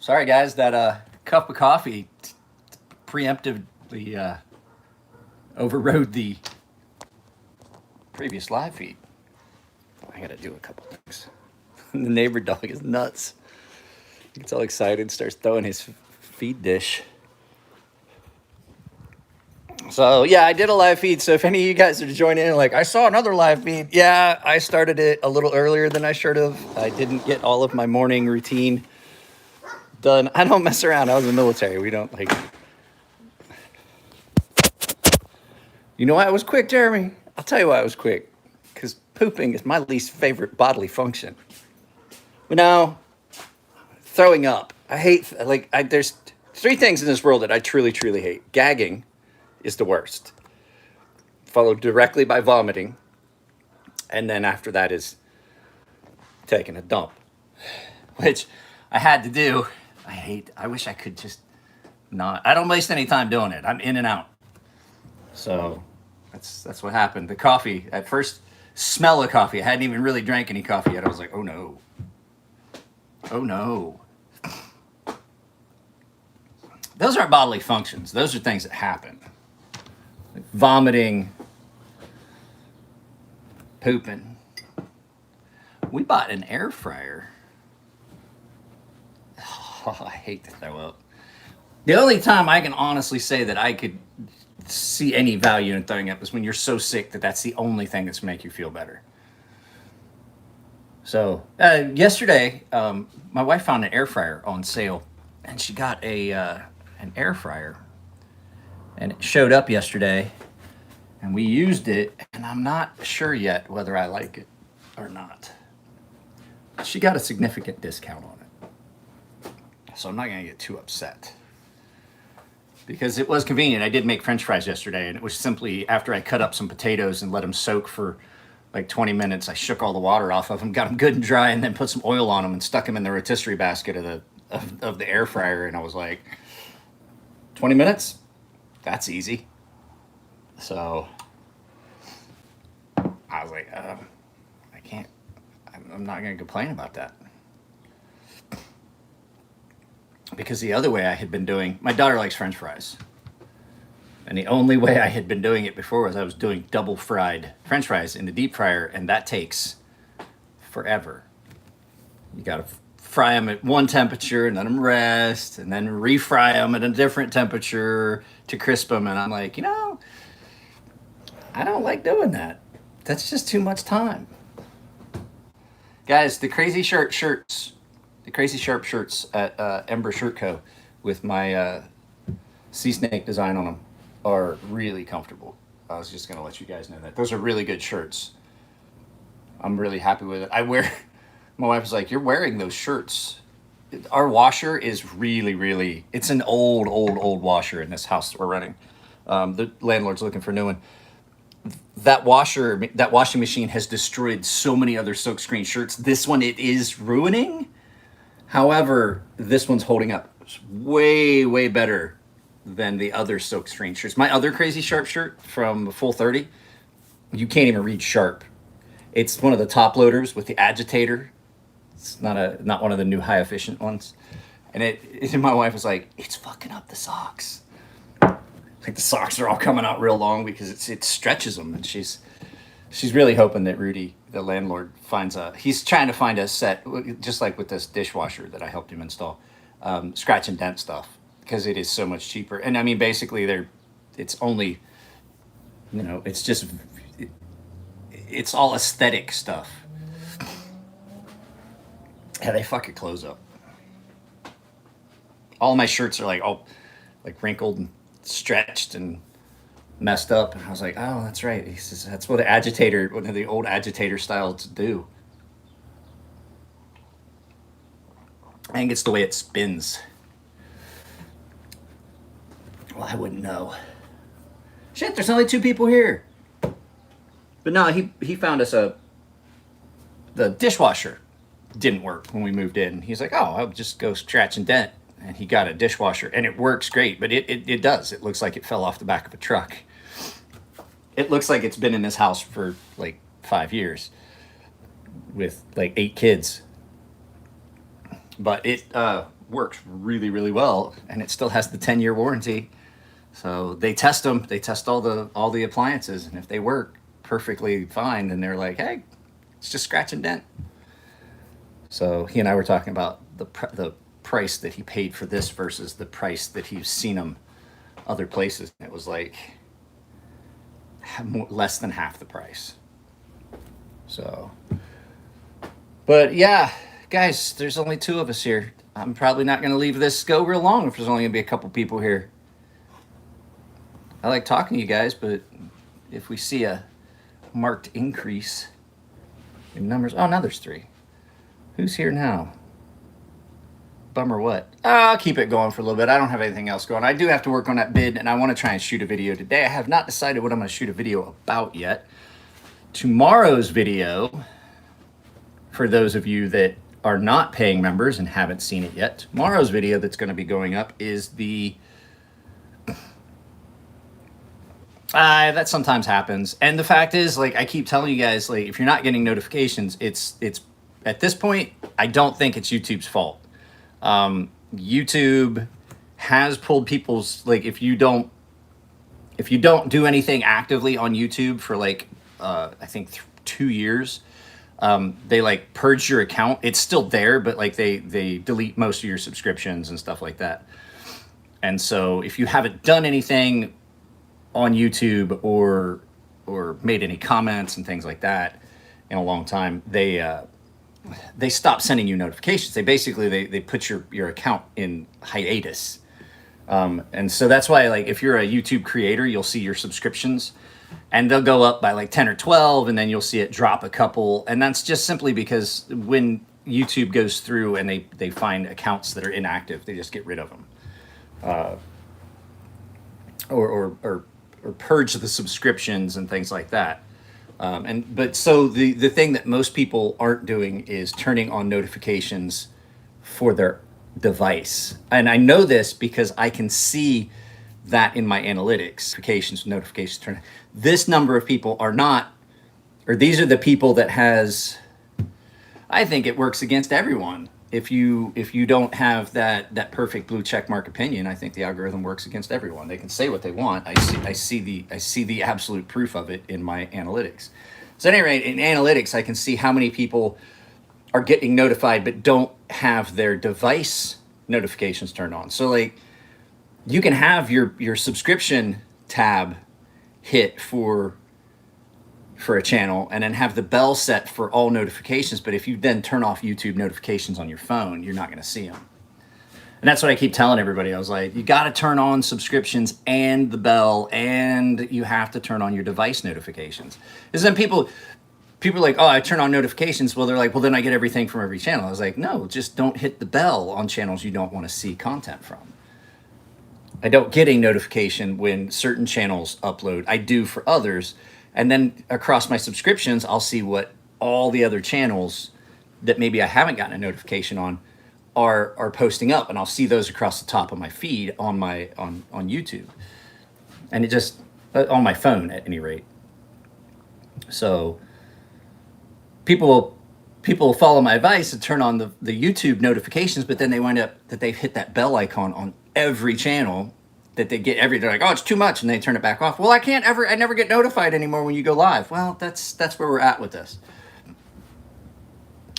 Sorry, guys, that cup of coffee preemptively overrode the previous live feed. I gotta do a couple things. The neighbor dog is nuts. He gets all excited, starts throwing his feed dish. So yeah, I did a live feed. So if any of you guys are joining in, like I saw another live feed. Yeah, I started it a little earlier than I should have. I didn't get all of my morning routine done. I don't mess around. I was in the military. We don't like. You know why I was quick, Jeremy? I'll tell you why I was quick. Because pooping is my least favorite bodily function. But now, throwing up. I hate, there's three things in this world that I truly, truly hate. Gagging is the worst, followed directly by vomiting. And then after that is taking a dump, which I had to do. I wish I could just not. I don't waste any time doing it. I'm in and out. So that's what happened. The coffee, at first, smell of coffee. I hadn't even really drank any coffee yet. I was like, oh no. Oh no. Those aren't bodily functions. Those are things that happen. Like vomiting, pooping. We bought an air fryer. Oh, I hate to throw up. The only time I can honestly say that I could see any value in throwing up is when you're so sick that that's the only thing that's make you feel better. So yesterday, my wife found an air fryer on sale, and she got an air fryer, and it showed up yesterday, and we used it, and I'm not sure yet whether I like it or not. She got a significant discount on it, so I'm not gonna get too upset. Because it was convenient. I did make French fries yesterday, and it was simply after I cut up some potatoes and let them soak for like 20 minutes. I shook all the water off of them, got them good and dry, and then put some oil on them and stuck them in the rotisserie basket of the air fryer. And I was like, 20 minutes? That's easy. So I was like, I can't. I'm not going to complain about that. Because the other way I had been doing, my daughter likes French fries. And the only way I had been doing it before was I was doing double fried French fries in the deep fryer, and that takes forever. You gotta fry them at one temperature and let them rest, and then refry them at a different temperature to crisp them. And I'm like, I don't like doing that. That's just too much time. Guys, the Crazy Sharp shirts at Ember Shirt Co. with my sea snake design on them are really comfortable. I was just gonna let you guys know that. Those are really good shirts. I'm really happy with it. My wife was like, you're wearing those shirts. Our washer is really, really, it's an old washer in this house that we're renting. The landlord's looking for a new one. That washing machine has destroyed so many other silkscreen shirts. This one, it is ruining. However, this one's holding up. It's way, way better than the other silkscreen shirts. My other Crazy Sharp shirt from Full 30, you can't even read sharp. It's one of the top loaders with the agitator. It's not one of the new high efficient ones. And my wife was like, it's fucking up the socks. Like the socks are all coming out real long because it stretches them. And she's really hoping that Rudy, the landlord, he's trying to find a set, just like with this dishwasher that I helped him install, scratch and dent stuff, because it is so much cheaper. And I mean, basically it's only, it's all aesthetic stuff. Yeah, they fuck your clothes up. All my shirts are all wrinkled and stretched and messed up. And I was like, oh, that's right. He says that's what one of the old agitator styles do. I think it's the way it spins. Well, I wouldn't know. Shit, there's only 2 people here. But no, he found us the dishwasher didn't work when we moved in. He's like, oh, I'll just go scratch and dent. And he got a dishwasher, and it works great, but it does. It looks like it fell off the back of a truck. It looks like it's been in this house for 5 years with 8 kids. but it works really, really well, and it still has the 10-year warranty. So they test them. They test all the appliances, and if they work perfectly fine, then they're like, hey, it's just scratch and dent. So he and I were talking about the price that he paid for this versus the price that he's seen them other places. It was like less than half the price. So, but yeah, guys, there's only two of us here. I'm probably not going to leave this go real long if there's only going to be a couple people here. I like talking to you guys, but if we see a marked increase in numbers, oh, now there's three. Who's here now? Bummer what? I'll keep it going for a little bit. I don't have anything else going. I do have to work on that bid, and I want to try and shoot a video today. I have not decided what I'm going to shoot a video about yet. Tomorrow's video, for those of you that are not paying members and haven't seen it yet, tomorrow's video that's going to be going up is the that sometimes happens. And the fact is, like I keep telling you guys, like if you're not getting notifications, it's at this point, I don't think it's YouTube's fault. YouTube has pulled people's, like if you don't do anything actively on YouTube for like I think 2 years, they like purge your account. It's still there, but like they delete most of your subscriptions and stuff like that. And so if you haven't done anything on YouTube or made any comments and things like that in a long time, they stop sending you notifications. They basically they put your account in hiatus. And so that's why, like, if you're a YouTube creator, you'll see your subscriptions and they'll go up by like 10 or 12, and then you'll see it drop a couple. And that's just simply because when YouTube goes through and they find accounts that are inactive, they just get rid of them. Or purge the subscriptions and things like that. But so the thing that most people aren't doing is turning on notifications for their device. And I know this because I can see that in my analytics. Notifications turn. This number of people are not, or these are the people that I think it works against everyone. If you don't have that perfect blue check mark opinion, I think the algorithm works against everyone. They can say what they want. I see the absolute proof of it in my analytics. So at any rate, in analytics, I can see how many people are getting notified but don't have their device notifications turned on. So like you can have your subscription tab hit for a channel and then have the bell set for all notifications. But if you then turn off YouTube notifications on your phone, you're not going to see them. And that's what I keep telling everybody. I was like, you got to turn on subscriptions and the bell, and you have to turn on your device notifications. Because then people are like, oh, I turn on notifications. Well, they're like, well, then I get everything from every channel. I was like, no, just don't hit the bell on channels you don't want to see content from. I don't get a notification when certain channels upload. I do for others. And then across my subscriptions, I'll see what all the other channels that maybe I haven't gotten a notification on are posting up, and I'll see those across the top of my feed on YouTube, and it just on my phone at any rate. So people will follow my advice and turn on the YouTube notifications, but then they wind up that they've hit that bell icon on every channel that they get they're like, oh, it's too much, and they turn it back off. Well, I never get notified anymore when you go live. Well, that's where we're at with this.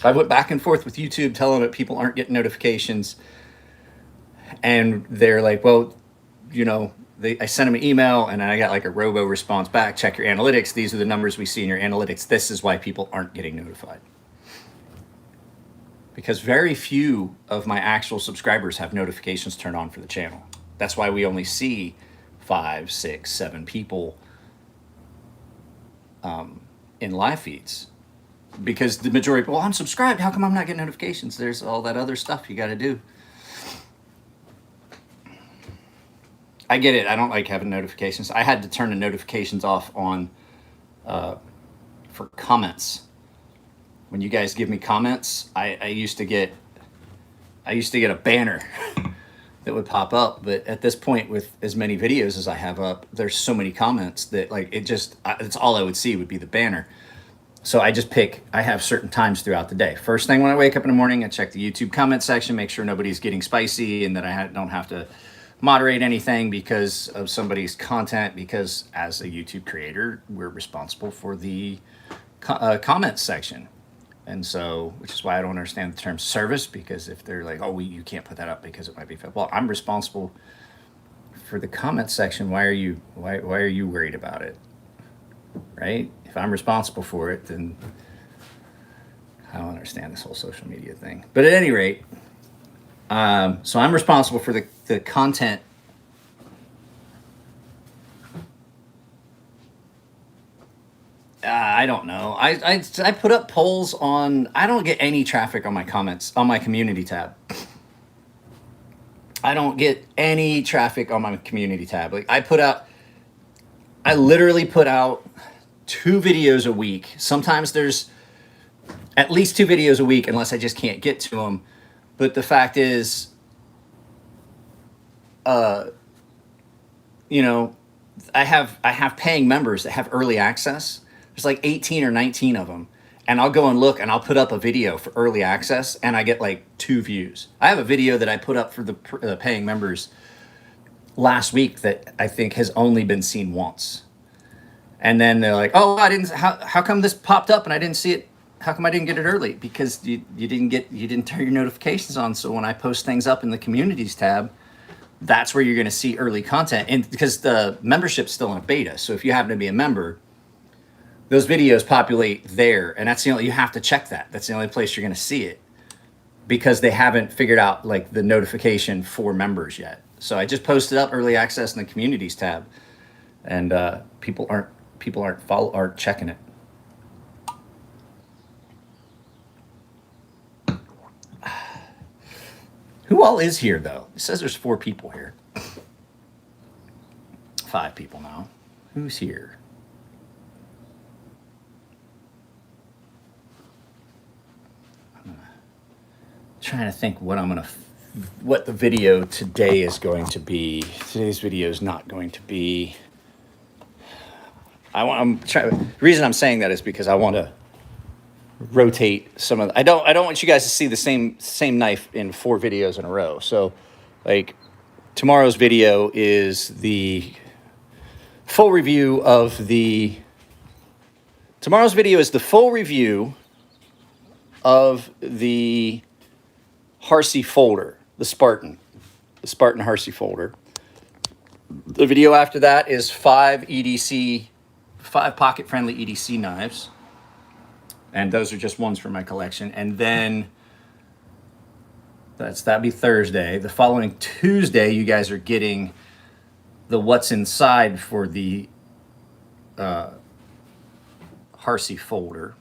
I went back and forth with YouTube telling that people aren't getting notifications, and they're like, well, I sent them an email, and I got like a robo response back. Check your analytics. These are the numbers we see in your analytics. This is why people aren't getting notified. Because very few of my actual subscribers have notifications turned on for the channel. That's why we only see 5, 6, 7 people in live feeds. Because the majority, well, I'm subscribed. How come I'm not getting notifications? There's all that other stuff you got to do. I get it. I don't like having notifications. I had to turn the notifications off on for comments. When you guys give me comments, I used to get a banner that would pop up. But at this point, with as many videos as I have up, there's so many comments that like it's all I would see would be the banner. So I have certain times throughout the day. First thing when I wake up in the morning, I check the YouTube comment section, make sure nobody's getting spicy and that don't have to moderate anything because of somebody's content, because as a YouTube creator, we're responsible for the comment section. And so, which is why I don't understand the term service, because if they're like, oh, you can't put that up because it might be, well, I'm responsible for the comment section. Why are you worried about it? Right? If I'm responsible for it, then I don't understand this whole social media thing. But at any rate, so I'm responsible for the content. I don't know. I put up polls on. I don't get any traffic on my comments on my community tab. I don't get any traffic on my community tab. Like I literally put out 2 videos a week. Sometimes there's at least 2 videos a week, unless I just can't get to them. But the fact is, you know, I have paying members that have early access. There's like 18 or 19 of them. And I'll go and look and I'll put up a video for early access and I get like 2 views. I have a video that I put up for the paying members last week that I think has only been seen once. And then they're like, oh, how come this popped up and I didn't see it? How come I didn't get it early? Because you didn't turn your notifications on. So when I post things up in the communities tab, that's where you're going to see early content. And because the membership's still in a beta. So if you happen to be a member, those videos populate there. And that's you have to check that. That's the only place you're going to see it, because they haven't figured out like the notification for members yet. So I just posted up early access in the communities tab, and people aren't checking it. Who all is here though? It says there's 4 people here. 5 people now. Who's here? I'm trying to think what the video today is going to be. Today's video is not going to be. The reason I'm saying that is because I want to rotate some of. I don't want you guys to see the same knife in 4 videos in a row. So, like, tomorrow's video is the full review of the. Tomorrow's video is the full review of the Harsey folder, the Spartan Harsey folder. The video after that is 5 pocket-friendly EDC knives. And those are just ones from my collection. And then that'd be Thursday. The following Tuesday, you guys are getting the what's inside for the Harsey folder.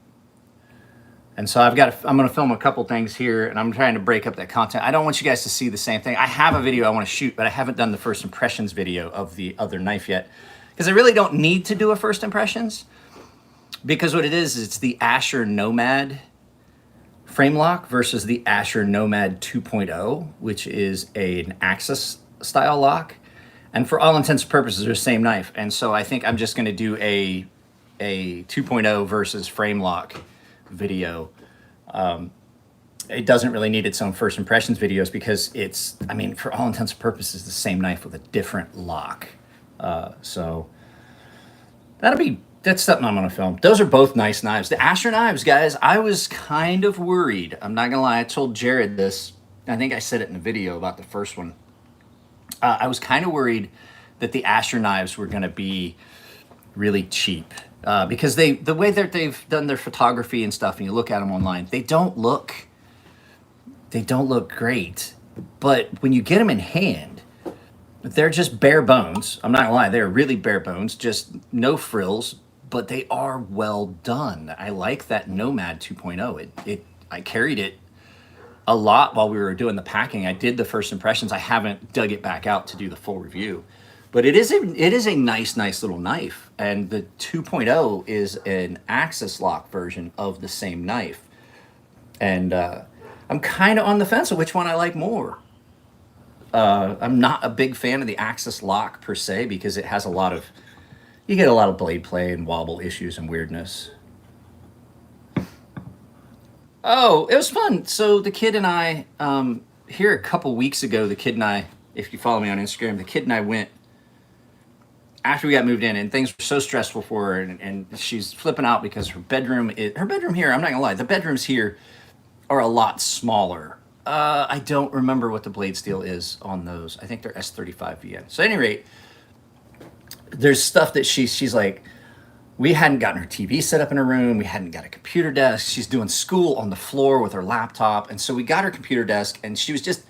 And so I'm going to film a couple things here, and I'm trying to break up that content. I don't want you guys to see the same thing. I have a video I want to shoot, but I haven't done the first impressions video of the other knife yet, because I really don't need to do a first impressions. Because what it is, it's the Asher Nomad frame lock versus the Asher Nomad 2.0, which is an Axis style lock. And for all intents and purposes, they're the same knife. And so I think I'm just going to do a 2.0 versus frame lock video. It doesn't really need its own first impressions videos because it's, I mean, for all intents and purposes, the same knife with a different lock. So that's something I'm going to film. Those are both nice knives. The Asher knives, guys, I was kind of worried. I'm not going to lie. I told Jared this. I think I said it in the video about the first one. I was kind of worried that the Asher knives were going to be really cheap. Because the way that they've done their photography and stuff, and you look at them online, they don't look great. But when you get them in hand, they're just bare bones. I'm not going to lie. They're really bare bones, just no frills. But they are well done. I like that Nomad 2.0. I carried it a lot while we were doing the packing. I did the first impressions. I haven't dug it back out to do the full review. But it is a nice little knife. And the 2.0 is an Axis lock version of the same knife. And I'm kind of on the fence of which one I like more. I'm not a big fan of the Axis lock per se, because it has you get a lot of blade play and wobble issues and weirdness. Oh, it was fun. So the kid and I, here a couple weeks ago, the kid and I, if you follow me on Instagram, the kid and I went after we got moved in, and things were so stressful for her, and she's flipping out because her bedroom here. I'm not gonna lie, the bedrooms here are a lot smaller. I don't remember what the blade steel is on those. I think they're S35VN. So at any rate, there's stuff that she's like, we hadn't gotten her TV set up in her room. We hadn't got a computer desk. She's doing school on the floor with her laptop. And so we got her computer desk, and she was just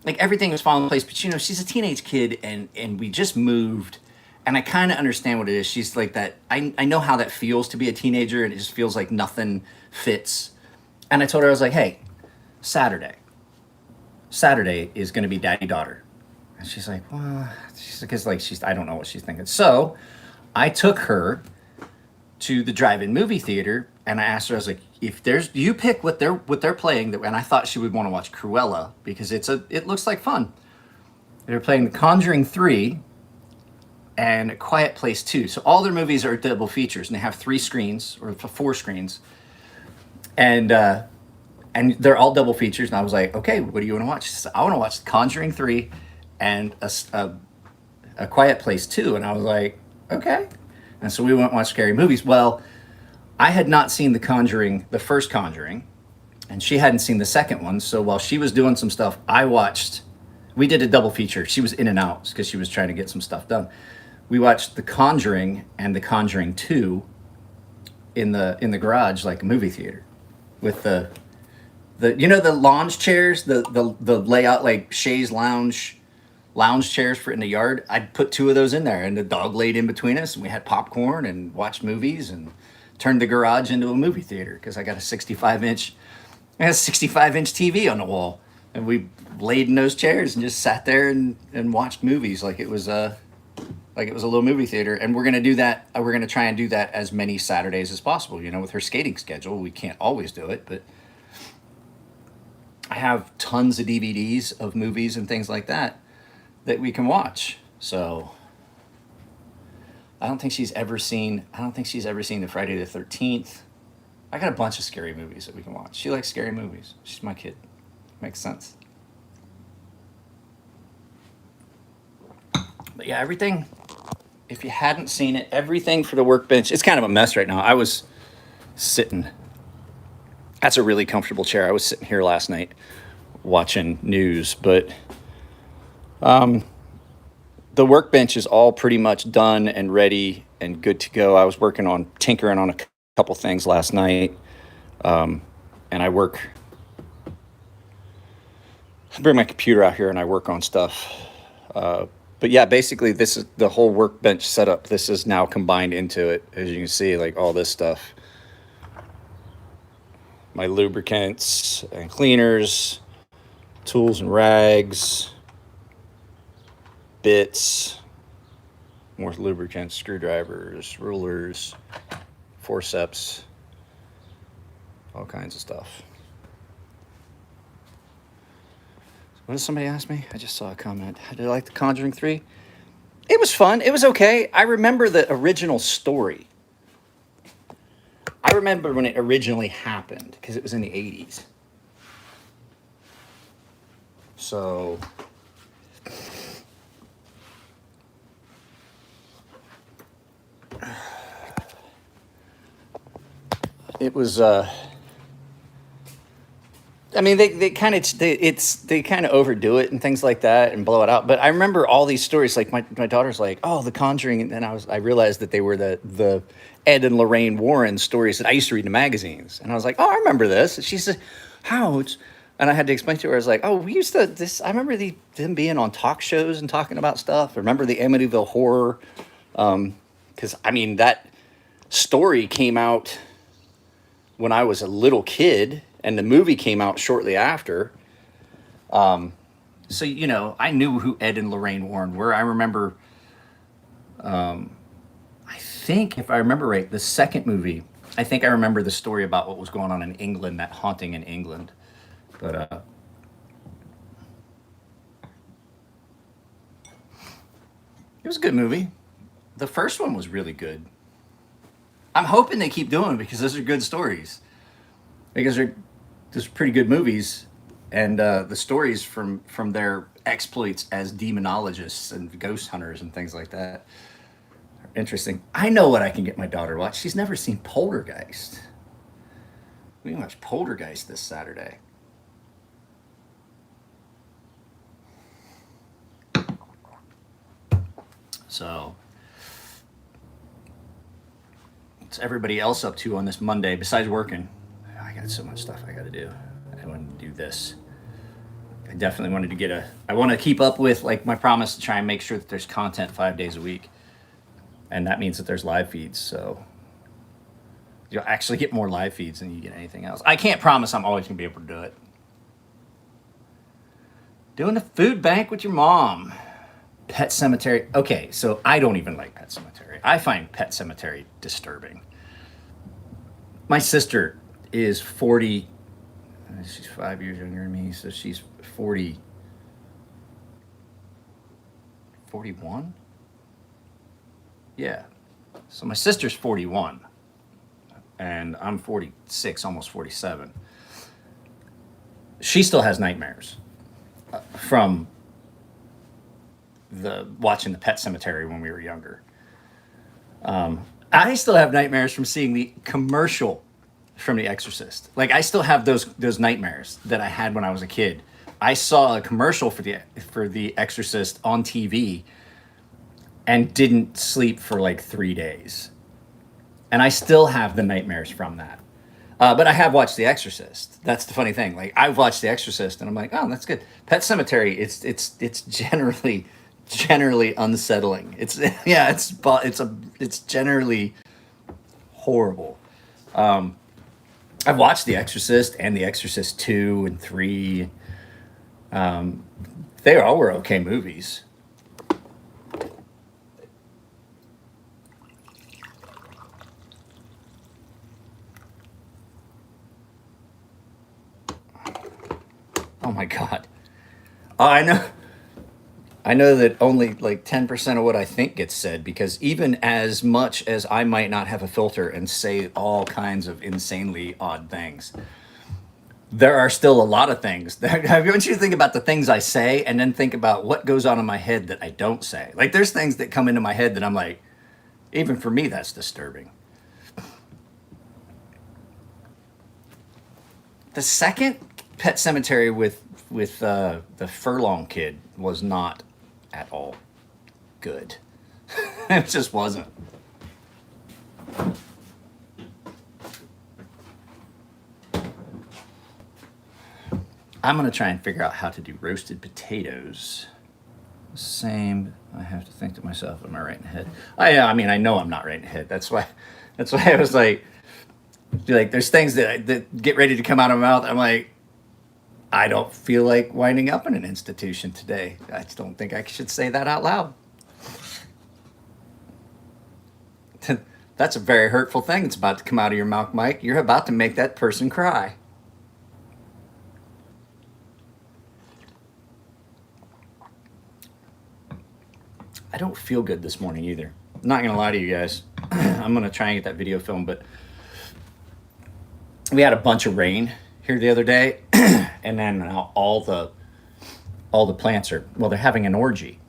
like, everything was falling in place. But she's a teenage kid, and we just moved. And I kind of understand what it is. She's like that. I know how that feels to be a teenager, and it just feels like nothing fits. And I told her, I was like, hey, Saturday. Saturday is going to be daddy daughter. And she's like, well, because like I don't know what she's thinking. So I took her to the drive-in movie theater, and I asked her, I was like, if there's, you pick what they're playing, and I thought she would want to watch Cruella because it looks like fun. They're playing The Conjuring 3 and A Quiet Place 2. So all their movies are double features, and they have 3 screens or 4 screens, and they're all double features. And I was like, okay, what do you want to watch? She said, I want to watch The Conjuring 3 and a Quiet Place 2. And I was like, okay. And so we went and watched scary movies. Well, I had not seen the first Conjuring, and she hadn't seen the second one. So while she was doing some stuff, we did a double feature. She was in and out because she was trying to get some stuff done. We watched The Conjuring and The Conjuring 2 in the garage, like a movie theater, with the the lounge chairs, the layout, like Shays lounge chairs for in the yard. I put 2 of those in there, and the dog laid in between us, and we had popcorn and watched movies and turned the garage into a movie theater because I got a 65-inch TV on the wall, and we laid in those chairs and just sat there and watched movies like it was a little movie theater. And we're gonna do that. We're gonna try and do that as many Saturdays as possible. With her skating schedule, we can't always do it, but I have tons of DVDs of movies and things like that we can watch. So I don't think she's ever seen the Friday the 13th. I got a bunch of scary movies that we can watch. She likes scary movies. She's my kid. Makes sense. But yeah, everything, if you hadn't seen it, everything for the workbench, it's kind of a mess right now. I was sitting, that's a really comfortable chair. I was sitting here last night watching news, but the workbench is all pretty much done and ready and good to go. I was tinkering on a couple things last night, and I bring my computer out here and I work on stuff. But yeah, basically this is the whole workbench setup. This is now combined into it, as you can see, like all this stuff. My lubricants and cleaners, tools and rags, bits, more lubricants, screwdrivers, rulers, forceps, all kinds of stuff. What did somebody ask me? I just saw a comment. Did I like The Conjuring 3? It was fun. It was okay. I remember the original story. I remember when it originally happened because it was in the 80s. So it was I mean, they kind of overdo it and things like that and blow it out. But I remember all these stories. Like my daughter's like, "Oh, The Conjuring," and then I realized that they were the Ed and Lorraine Warren stories that I used to read in the magazines. And I was like, "Oh, I remember this." And she said, "How?" And I had to explain to her. I was like, "Oh, we used to this. I remember them being on talk shows and talking about stuff. I remember the Amityville Horror, because I mean that story came out when I was a little kid." And the movie came out shortly after. So, I knew who Ed and Lorraine Warren were. I remember, I think, if I remember right, the second movie, I think I remember the story about what was going on in England, that haunting in England. But, it was a good movie. The first one was really good. I'm hoping they keep doing it because those are good stories. Because they're There's pretty good movies, and the stories from their exploits as demonologists and ghost hunters and things like that are interesting. I know what I can get my daughter to watch. She's never seen Poltergeist. We can watch Poltergeist this Saturday. So, what's everybody else up to on this Monday besides working? I got so much stuff I got to do. I want to do this. I definitely wanted to get I want to keep up with like my promise to try and make sure that there's content 5 days a week. And that means that there's live feeds. So you'll actually get more live feeds than you get anything else. I can't promise I'm always going to be able to do it. Doing the food bank with your mom. Pet Sematary. Okay, so I don't even like Pet Sematary. I find Pet Sematary disturbing. My sister is 40. She's 5 years younger than me, so she's 40. 41? Yeah. So my sister's 41, and I'm 46, almost 47. She still has nightmares from watching the Pet Sematary when we were younger. I still have nightmares from seeing the commercial from The Exorcist. Like I still have those nightmares that I had when I was a kid. I saw a commercial for the Exorcist on TV and didn't sleep for like 3 days. And I still have the nightmares from that. But I have watched The Exorcist. That's the funny thing. Like I've watched The Exorcist and I'm like, oh, that's good. Pet Sematary, it's generally unsettling. It's generally horrible. I've watched The Exorcist and The Exorcist 2 and 3. They all were okay movies. Oh my God. I know that only like 10% of what I think gets said, because even as much as I might not have a filter and say all kinds of insanely odd things, there are still a lot of things that I want you to think about the things I say and then think about what goes on in my head that I don't say. Like there's things that come into my head that I'm like, even for me, that's disturbing. The second Pet Sematary with the Furlong kid was not at all good. It just wasn't. I'm gonna try and figure out how to do roasted potatoes. Same. I have to think to myself, am I right in the head? I mean, I know I'm not right in the head. That's why I was like, there's things that get ready to come out of my mouth. I'm like, I don't feel like winding up in an institution today. I just don't think I should say that out loud. That's a very hurtful thing that's about to come out of your mouth, Mike. You're about to make that person cry. I don't feel good this morning either. I'm not going to lie to you guys. I'm going to try and get that video filmed, but we had a bunch of rain here the other day, and then now all the plants they're having an orgy,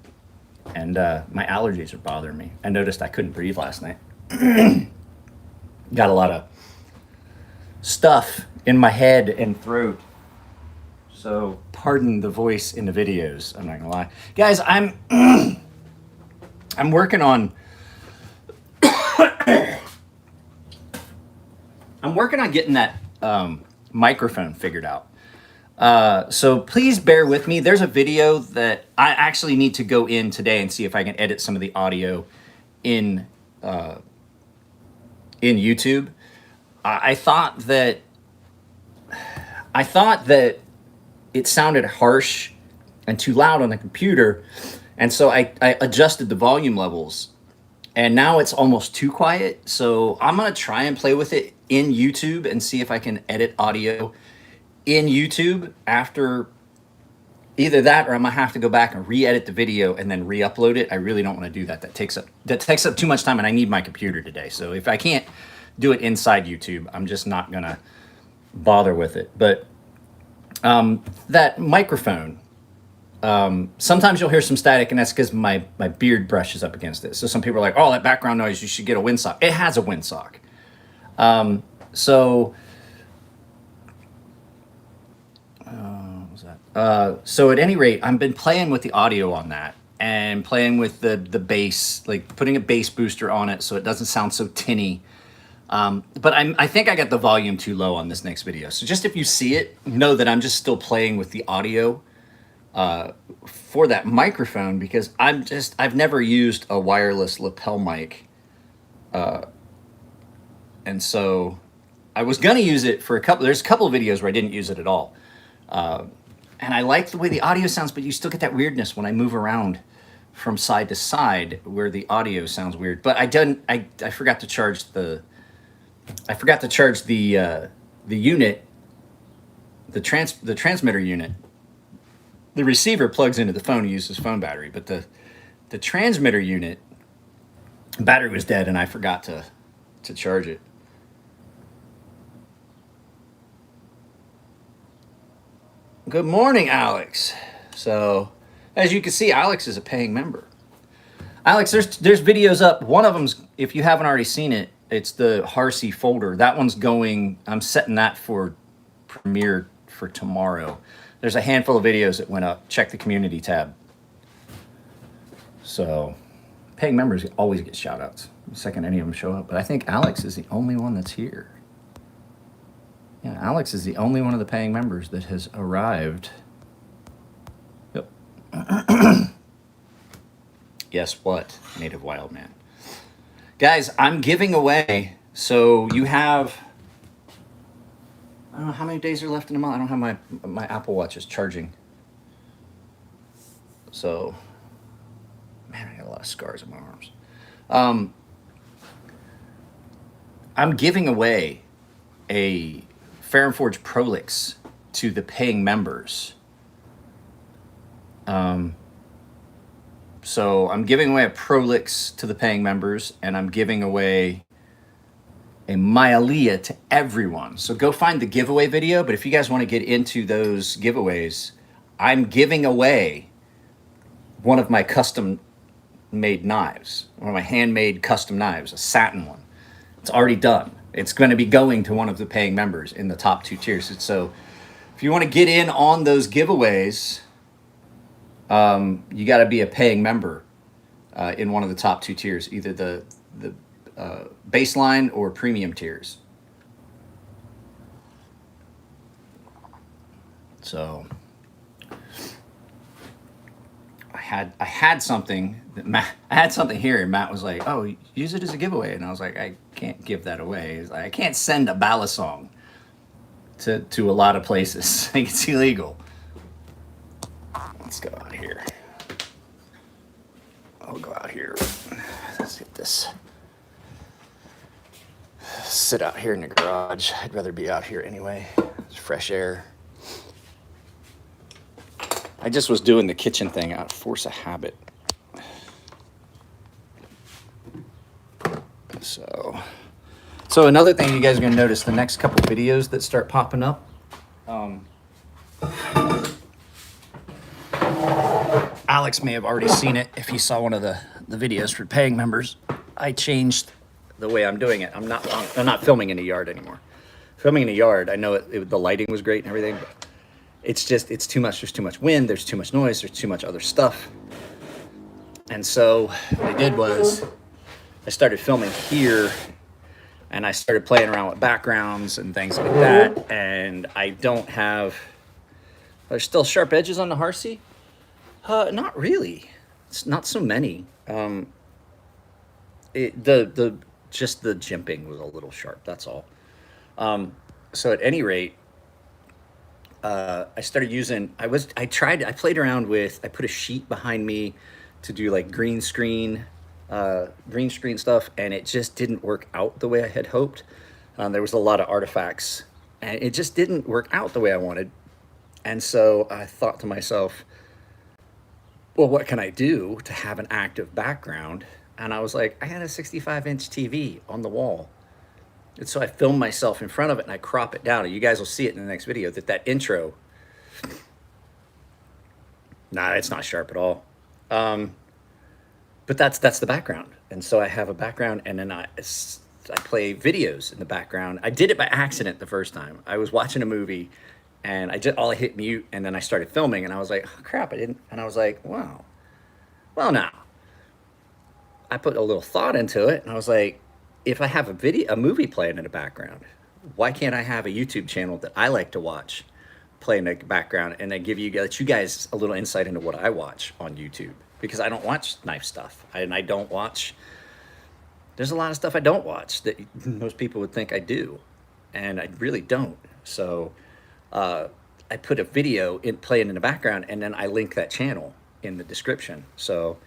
and my allergies are bothering me. I noticed I couldn't breathe last night. Got a lot of stuff in my head and throat, so pardon the voice in the videos. I'm not gonna lie, guys. I'm working on getting that microphone figured out. So please bear with me. There's a video that I actually need to go in today and see if I can edit some of the audio in YouTube. I thought that it sounded harsh and too loud on the computer, and so I adjusted the volume levels, and now it's almost too quiet. So I'm gonna try and play with it in YouTube and see if I can edit audio in YouTube after either that, or I'm gonna have to go back and re-edit the video and then re-upload it. I really don't want to do that. That takes up too much time, and I need my computer today. So if I can't do it inside YouTube, I'm just not gonna bother with it. But That microphone, sometimes you'll hear some static, and that's because my beard brushes up against it. So some people are like, oh, that background noise, you should get a windsock. It has a windsock. So what was that? So at any rate, I've been playing with the audio on that and playing with the bass, like putting a bass booster on it so it doesn't sound so tinny. But I think I got the volume too low on this next video. So just if you see it, know that I'm just still playing with the audio for that microphone, because I've never used a wireless lapel mic. And so I was going to use it for there's a couple of videos where I didn't use it at all. And I like the way the audio sounds, but you still get that weirdness when I move around from side to side where the audio sounds weird. But I forgot to charge the unit, the transmitter unit. The receiver plugs into the phone and uses phone battery, but the transmitter unit battery was dead, and I forgot to charge it. Good morning, Alex. So, as you can see, Alex is a paying member. Alex, there's videos up. One of them's, if you haven't already seen it, it's the Harsey folder. That one's going, I'm setting that for premiere for tomorrow. There's a handful of videos that went up. Check the community tab. So, paying members always get shout outs the second any of them show up. But I think Alex is the only one that's here. Yeah, Alex is the only one of the paying members that has arrived. Yep. Guess what, Native Wild Man? Guys, I'm giving away, so you have, I don't know how many days are left in the month. I don't have my Apple Watch is charging. So, man, I got a lot of scars on my arms. I'm giving away a Fair and Forge Prolix to the paying members. So I'm giving away a Prolix to the paying members, and I'm giving away a Myalia to everyone. So go find the giveaway video, but if you guys want to get into those giveaways, I'm giving away one of my custom made knives, one of my handmade custom knives, a satin one. It's already done. It's going to be going to one of the paying members in the top 2 tiers. So if you want to get in on those giveaways, you got to be a paying member in one of the top 2 tiers, either the baseline or premium tiers. So I had something that I had something here, and Matt was like, "Oh, use it as a giveaway," and I was like, "I can't give that away. It's like, I can't send a balisong to a lot of places. I think it's illegal." Let's go out here. I'll go out here. Let's get this. Sit out here in the garage. I'd rather be out here anyway. It's fresh air. I just was doing the kitchen thing out of force of habit. So another thing you guys are going to notice, the next couple videos that start popping up, Alex may have already seen it if he saw one of the videos for paying members. I changed the way I'm doing it. I'm not filming in the yard anymore. Filming in the yard, I know the lighting was great and everything, but it's too much. There's too much wind. There's too much noise. There's too much other stuff. And so what I did was I started filming here, and I started playing around with backgrounds and things like that. And I don't have, there's still sharp edges on the Harsey? Not really. It's not so many. Just the jimping was a little sharp. That's all. So at any rate, I started using, I played around with, I put a sheet behind me to do like green screen stuff, and it just didn't work out the way I had hoped. There was a lot of artifacts, and it just didn't work out the way I wanted. And so I thought to myself, well, what can I do to have an active background? And I was like, I had a 65-inch TV on the wall. And so I filmed myself in front of it, and I crop it down. And you guys will see it in the next video, that intro Nah, it's not sharp at all. Um, but that's the background, and so I have a background, and then I play videos in the background. I did it by accident the first time. I was watching a movie, and I hit mute, and then I started filming, and I was like, oh, crap, I didn't. And I was like, wow, well now I put a little thought into it, and I was like, if I have a movie playing in the background, why can't I have a YouTube channel that I like to watch play in the background, and then let you guys a little insight into what I watch on YouTube, because I don't watch knife stuff, and I don't watch. There's a lot of stuff I don't watch that most people would think I do, and I really don't. So uh, I put a video in playing in the background, and then I link that channel in the description. So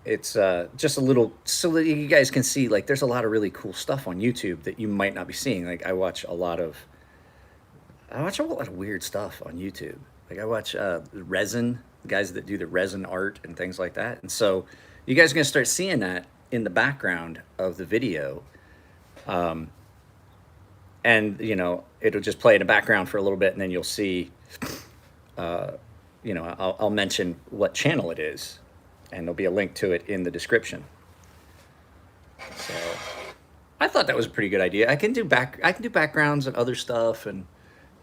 it's just a little so that you guys can see, like, there's a lot of really cool stuff on YouTube that you might not be seeing. Like I watch a lot of weird stuff on YouTube. Like I watch resin, guys that do the resin art and things like that. And so you guys are gonna start seeing that in the background of the video. And it'll just play in the background for a little bit, and then you'll see, I'll mention what channel it is, and there'll be a link to it in the description. So I thought that was a pretty good idea. I can do backgrounds and other stuff, and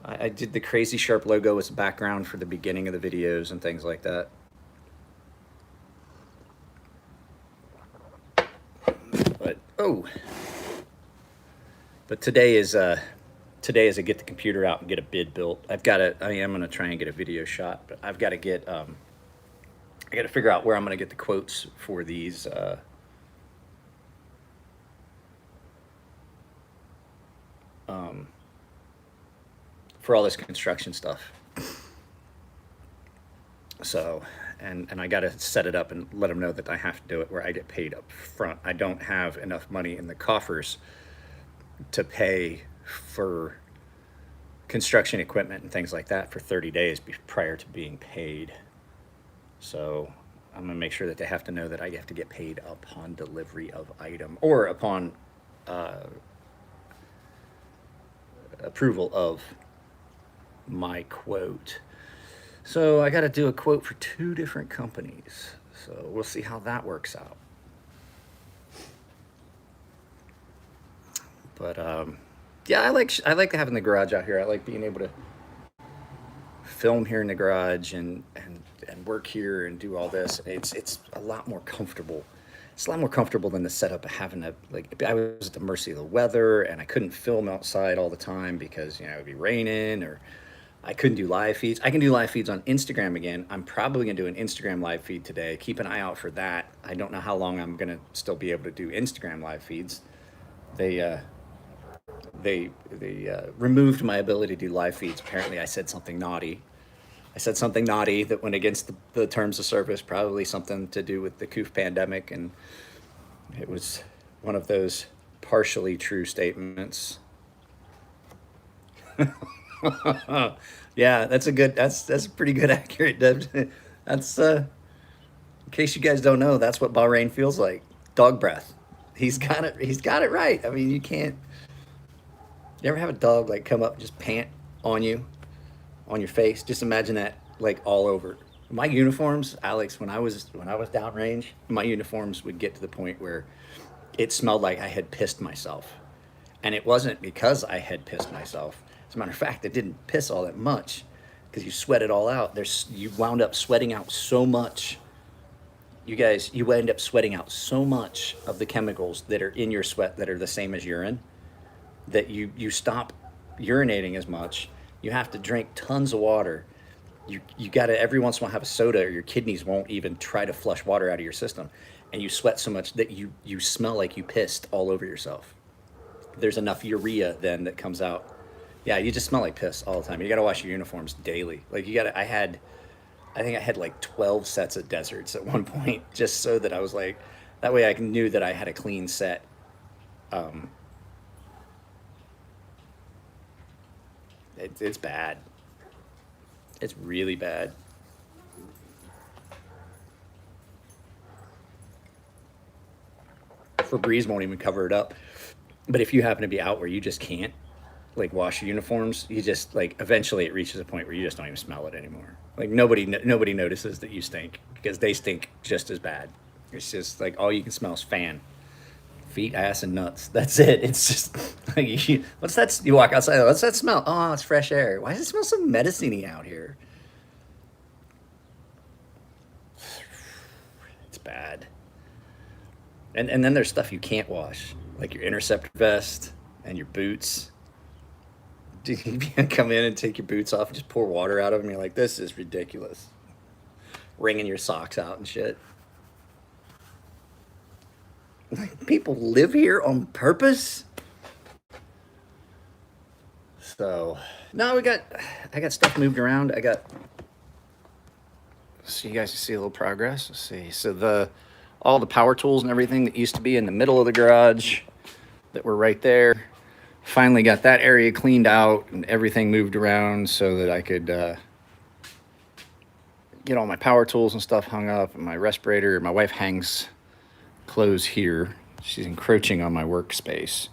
I did the Crazy Sharp logo as a background for the beginning of the videos and things like that. But today is a get the computer out and get a bid built. I am gonna try and get a video shot, but I've got to get I got to figure out where I'm gonna get the quotes for these. For all this construction stuff. So, and I got to set it up and let them know that I have to do it where I get paid up front. I don't have enough money in the coffers to pay for construction equipment and things like that for 30 days prior to being paid. So I'm gonna make sure that they have to know that I have to get paid upon delivery of item, or upon approval of my quote. So I got to do a quote for 2 different companies. So we'll see how that works out. But yeah, I like having the garage out here. I like being able to film here in the garage and work here and do all this. It's a lot more comfortable. It's a lot more comfortable than the setup of having to, like, I was at the mercy of the weather, and I couldn't film outside all the time because it would be raining, or I couldn't do live feeds. I can do live feeds on Instagram again. I'm probably gonna do an Instagram live feed today. Keep an eye out for that. I don't know how long I'm gonna still be able to do Instagram live feeds. They removed my ability to do live feeds. Apparently, I said something naughty. I said something naughty that went against the terms of service, probably something to do with the COOF pandemic, and it was one of those partially true statements. Yeah, that's a pretty good accurate. That's in case you guys don't know, that's what Bahrain feels like. Dog breath. He's got it. He's got it right. I mean, you can't. You ever have a dog like come up and just pant on you, on your face? Just imagine that, like, all over. My uniforms, Alex, when I was downrange, my uniforms would get to the point where it smelled like I had pissed myself, and it wasn't because I had pissed myself. As a matter of fact, it didn't piss all that much because you sweat it all out. You wound up sweating out so much. You end up sweating out so much of the chemicals that are in your sweat that are the same as urine, that you stop urinating as much. You have to drink tons of water. You got to every once in a while have a soda, or your kidneys won't even try to flush water out of your system. And you sweat so much that you smell like you pissed all over yourself. There's enough urea then that comes out. Yeah, you just smell like piss all the time. You got to wash your uniforms daily. Like, I think I had like 12 sets of deserts at one point, just so that I was like, that way I knew that I had a clean set. It's bad. It's really bad. Febreze won't even cover it up. But if you happen to be out where you just can't, like wash your uniforms, you just like eventually it reaches a point where you just don't even smell it anymore. Like nobody notices that you stink because they stink just as bad. It's just like all you can smell is fan, feet, ass, and nuts. That's it. It's just like what's that? You walk outside. What's that smell? Oh, it's fresh air. Why does it smell so medicine-y out here? It's bad. And then there's stuff you can't wash, like your interceptor vest and your boots. Dude, you come in and take your boots off and just pour water out of them. You're like, this is ridiculous. Wringing your socks out and shit. Like, people live here on purpose. So, no, I got stuff moved around. So you guys can see a little progress. Let's see. So all the power tools and everything that used to be in the middle of the garage that were right there, finally got that area cleaned out and everything moved around so that I could get all my power tools and stuff hung up, and my respirator. My wife hangs clothes here. She's encroaching on my workspace.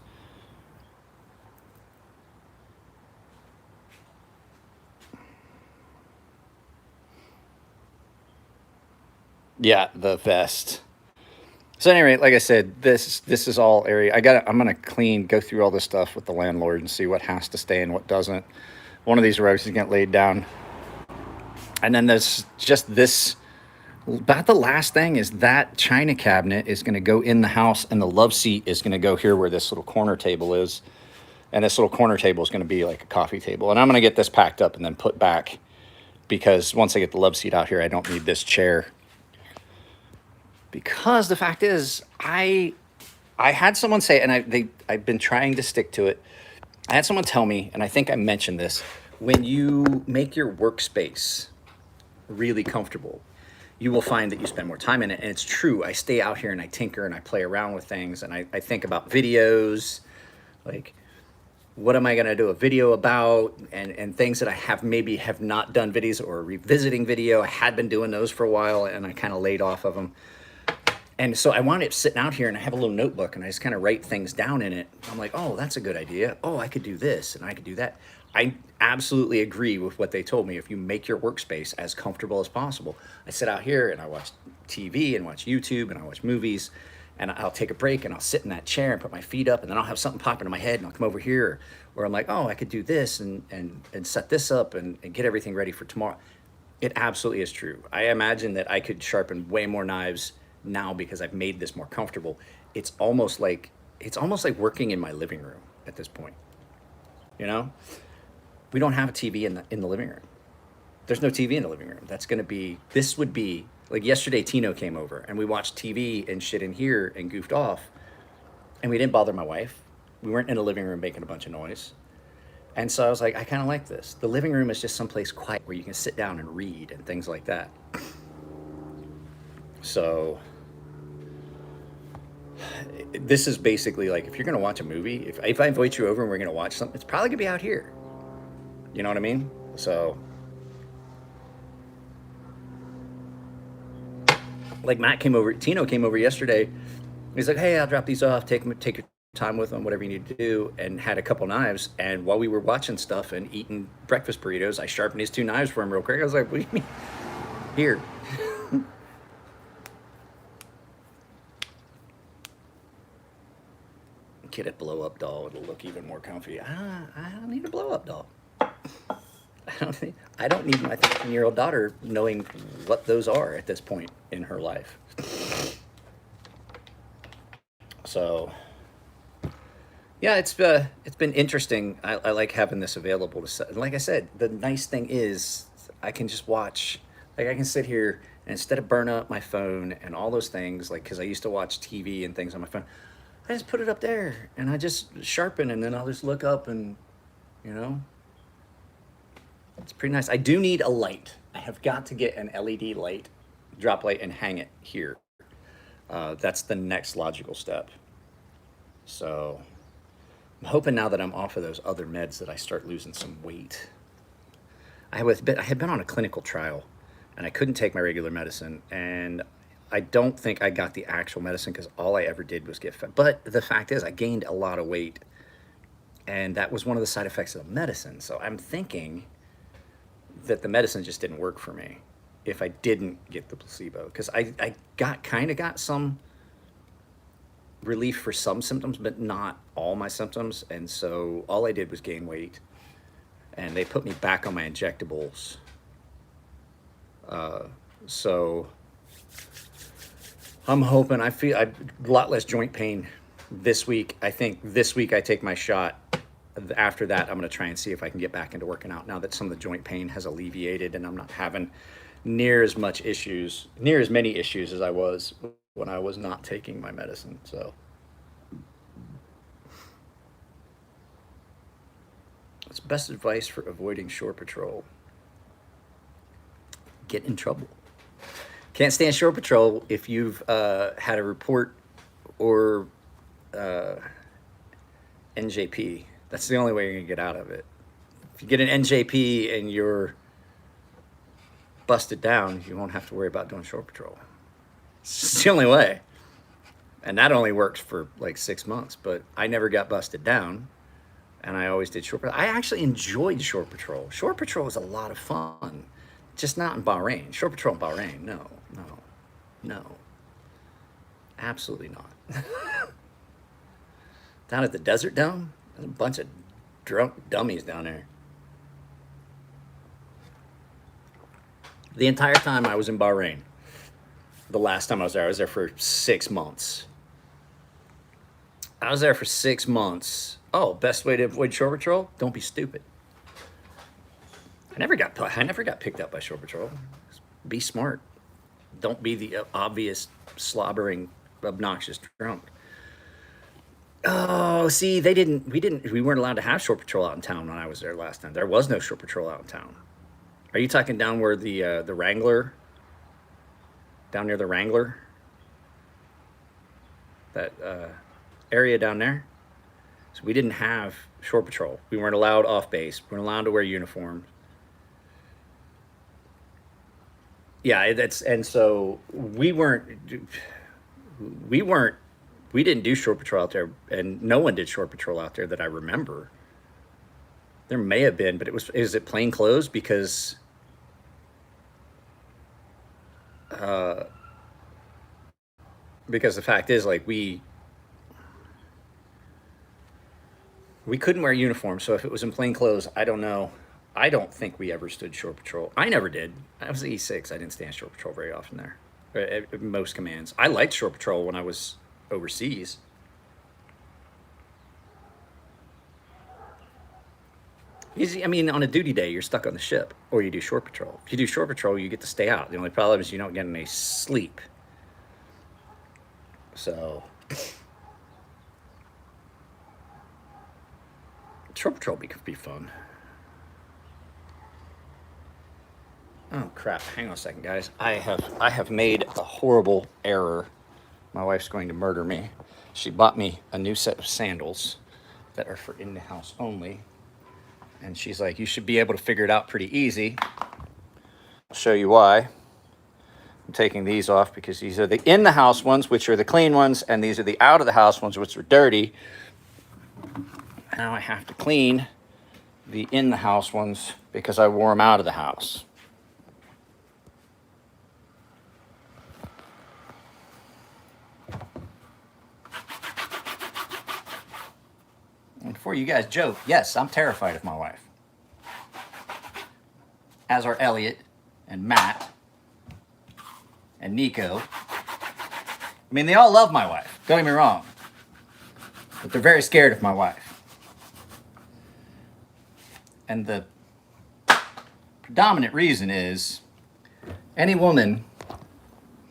Yeah, the vest. So anyway, like I said, this is all area. I'm gonna go through all this stuff with the landlord and see what has to stay and what doesn't. One of these rugs is getting laid down. And then there's just this, about the last thing is that china cabinet is gonna go in the house, and the love seat is gonna go here where this little corner table is. And this little corner table is gonna be like a coffee table. And I'm gonna get this packed up and then put back, because once I get the love seat out here, I don't need this chair. Because the fact is, I had someone say, and I've been trying to stick to it. I had someone tell me, and I think I mentioned this, when you make your workspace really comfortable, you will find that you spend more time in it. And it's true. I stay out here and I tinker and I play around with things, and I think about videos, like what am I going to do a video about, and things that I maybe have not done videos, or revisiting video. I had been doing those for a while and I kind of laid off of them. And so I wanted it sitting out here, and I have a little notebook, and I just kind of write things down in it. I'm like, oh, that's a good idea. Oh, I could do this and I could do that. I absolutely agree with what they told me. If you make your workspace as comfortable as possible, I sit out here and I watch TV and watch YouTube and I watch movies, and I'll take a break and I'll sit in that chair and put my feet up, and then I'll have something pop into my head and I'll come over here, or I'm like, oh, I could do this and set this up and get everything ready for tomorrow. It absolutely is true. I imagine that I could sharpen way more knives now because I've made this more comfortable. It's almost like working in my living room at this point. You know, we don't have a TV in the living room. There's no TV in the living room. This would be like yesterday. Tino came over and we watched TV and shit in here and goofed off, and we didn't bother my wife. We weren't in the living room making a bunch of noise. And so I was like, I kind of like this. The living room is just someplace quiet where you can sit down and read and things like that. So this is basically like, if you're going to watch a movie, if I invite you over and we're going to watch something, it's probably going to be out here. You know what I mean? So like Tino came over yesterday. He's like, hey, I'll drop these off. Take your time with them, whatever you need to do, and had a couple knives. And while we were watching stuff and eating breakfast burritos, I sharpened his 2 knives for him real quick. I was like, what do you mean? Here. Get a blow-up doll. It'll look even more comfy. I don't need a blow-up doll. I don't need my 13-year-old daughter knowing what those are at this point in her life. So, yeah, it's been interesting. I like having this available to set. Like I said, the nice thing is I can just watch. Like I can sit here, and instead of burn up my phone and all those things, like because I used to watch TV and things on my phone, I just put it up there and I just sharpen, and then I'll just look up, and you know, it's pretty nice. I do need a light. I have got to get an LED light, drop light, and hang it here. That's the next logical step. So I'm hoping now that I'm off of those other meds that I start losing some weight. I had been on a clinical trial, and I couldn't take my regular medicine, and I don't think I got the actual medicine because all I ever did was get fat. But the fact is, I gained a lot of weight And that was one of the side effects of the medicine. So I'm thinking that the medicine just didn't work for me if I didn't get the placebo. Because I got some relief for some symptoms, but not all my symptoms. And so all I did was gain weight. And they put me back on my injectables. So I'm hoping I feel a lot less joint pain this week. I think this week I take my shot. After that, I'm going to try and see if I can get back into working out now that some of the joint pain has alleviated and I'm not having near as many issues as I was when I was not taking my medicine. So what's best advice for avoiding shore patrol? Get in trouble. Can't stand shore patrol if you've had a report or NJP. That's the only way you're gonna get out of it. If you get an NJP and you're busted down, you won't have to worry about doing shore patrol. It's the only way. And that only works for like 6 months, but I never got busted down and I always did shore patrol. I actually enjoyed shore patrol. Shore patrol is a lot of fun, just not in Bahrain. Shore patrol in Bahrain, no. Absolutely not. Down at the Desert Dome, there's a bunch of drunk dummies down there. The entire time I was in Bahrain, the last time I was there for 6 months. I was there for 6 months. Oh, best way to avoid shore patrol? Don't be stupid. I never got picked up by shore patrol. Be smart. Don't be the obvious slobbering, obnoxious drunk. Oh, see, we weren't allowed to have shore patrol out in town when I was there last time. There was no shore patrol out in town. Are you talking down where the Wrangler, down near the Wrangler? That area down there? So we didn't have shore patrol. We weren't allowed off base. We weren't allowed to wear uniforms. Yeah, and so we didn't do shore patrol out there, and no one did shore patrol out there that I remember. There may have been, but is it plain clothes? Because the fact is, like, we couldn't wear uniforms, so if it was in plain clothes, I don't know. I don't think we ever stood shore patrol. I never did. I was E6. I didn't stand shore patrol very often there. At most commands. I liked shore patrol when I was overseas. I mean, on a duty day, you're stuck on the ship, or you do shore patrol. If you do shore patrol, you get to stay out. The only problem is you don't get any sleep. So, shore patrol could be fun. Oh crap! Hang on a second, guys. I have made a horrible error. My wife's going to murder me. She bought me a new set of sandals that are for in the house only. And she's like, you should be able to figure it out pretty easy. I'll show you why. I'm taking these off because these are the in the house ones, which are the clean ones, and these are the out of the house ones, which are dirty. Now I have to clean the in the house ones because I wore them out of the house. And before you guys joke, yes, I'm terrified of my wife. As are Elliot and Matt and Nico. I mean, they all love my wife. Don't get me wrong. But they're very scared of my wife. And the predominant reason is any woman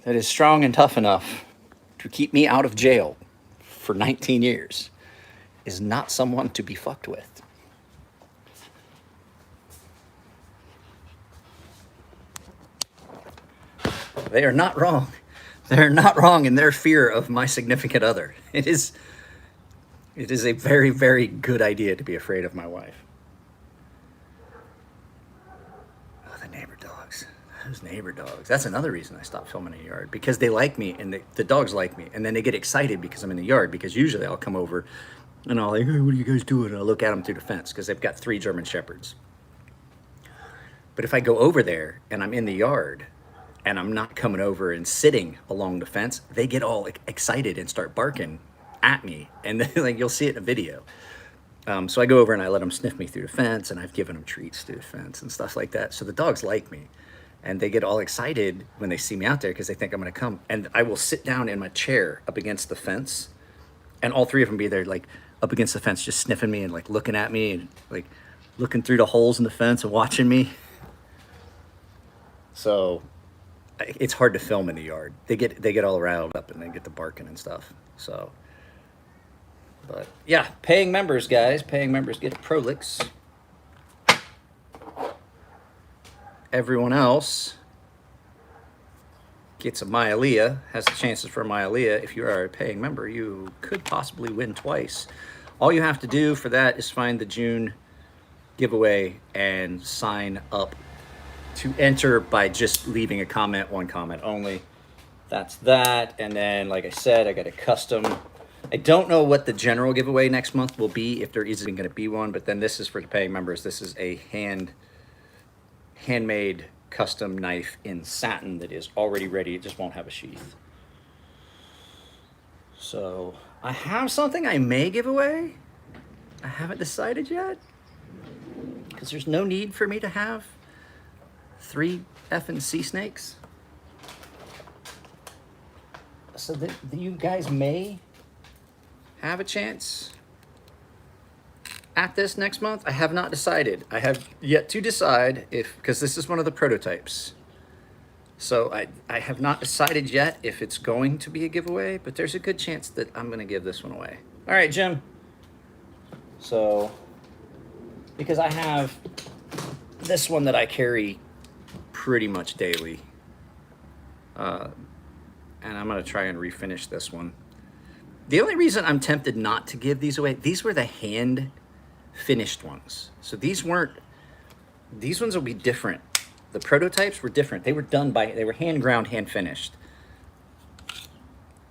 that is strong and tough enough to keep me out of jail for 19 years is not someone to be fucked with. They are not wrong. They're not wrong in their fear of my significant other. It is a very, very good idea to be afraid of my wife. Oh, the neighbor dogs. Those neighbor dogs. That's another reason I stopped filming in the yard, because they like me and the dogs like me, and then they get excited because I'm in the yard, because usually I'll come over And I'll like, hey, what are you guys doing? And I'll look at them through the fence because they've got 3 German Shepherds. But if I go over there and I'm in the yard and I'm not coming over and sitting along the fence, they get all excited and start barking at me. And then, like, you'll see it in a video. So I go over and I let them sniff me through the fence, and I've given them treats through the fence and stuff like that. So the dogs like me, and they get all excited when they see me out there because they think I'm going to come. And I will sit down in my chair up against the fence, and all 3 of them be there, like up against the fence, just sniffing me and like looking at me and like looking through the holes in the fence and watching me. So it's hard to film in the yard. They get all riled up and they get the barking and stuff. So, but yeah, paying members, guys. Paying members get Prolix. Everyone else gets a Myalia, has the chances for a Myalia. If you are a paying member, you could possibly win twice. All you have to do for that is find the June giveaway and sign up to enter by just leaving a comment, 1 comment only. That's that. And then, like I said, I got a custom. I don't know what the general giveaway next month will be, if there isn't going to be one, but then this is for the paying members. This is a handmade custom knife in satin that is already ready. It just won't have a sheath. So I have something I may give away. I haven't decided yet because there's no need for me to have 3 effing sea snakes. So that you guys may have a chance at this next month. I have not decided. I have yet to decide if, because this is one of the prototypes. So I have not decided yet if it's going to be a giveaway, but there's a good chance that I'm going to give this one away. All right, Jim. So, because I have this one that I carry pretty much daily. And I'm going to try and refinish this one. The only reason I'm tempted not to give these away, these were the hand finished ones. So these weren't, these ones will be different. The prototypes were different. They were done by, they were hand ground, hand finished.